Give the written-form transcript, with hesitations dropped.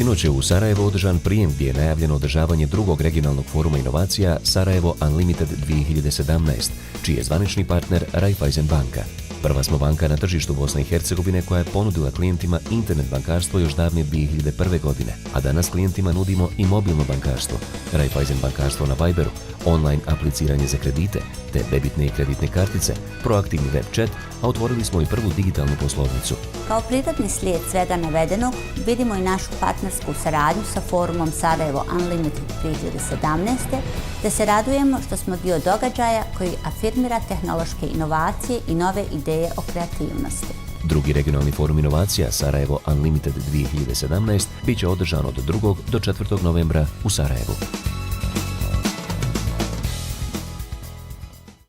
Sinoć je u Sarajevo održan prijem gdje je najavljeno održavanje drugog regionalnog foruma inovacija Sarajevo Unlimited 2017, čiji je zvanični partner Raiffeisen banka. Prva smo banka na tržištu Bosne i Hercegovine koja je ponudila klijentima internet bankarstvo još davne 2001. godine, a danas klijentima nudimo i mobilno bankarstvo, Raiffeisen bankarstvo na Viberu, online apliciranje za kredite, te debitne i kreditne kartice, proaktivni web chat, a otvorili smo i prvu digitalnu poslovnicu. Kao prirodni slijed svega navedenog, vidimo i našu partnersku saradnju sa forumom Sarajevo Unlimited 2017. te se radujemo što smo dio događaja koji afirmira tehnološke inovacije i nove ideje o kreativnosti. Drugi regionalni forum inovacija Sarajevo Unlimited 2017 bit će održan od 2. do 4. novembra u Sarajevu.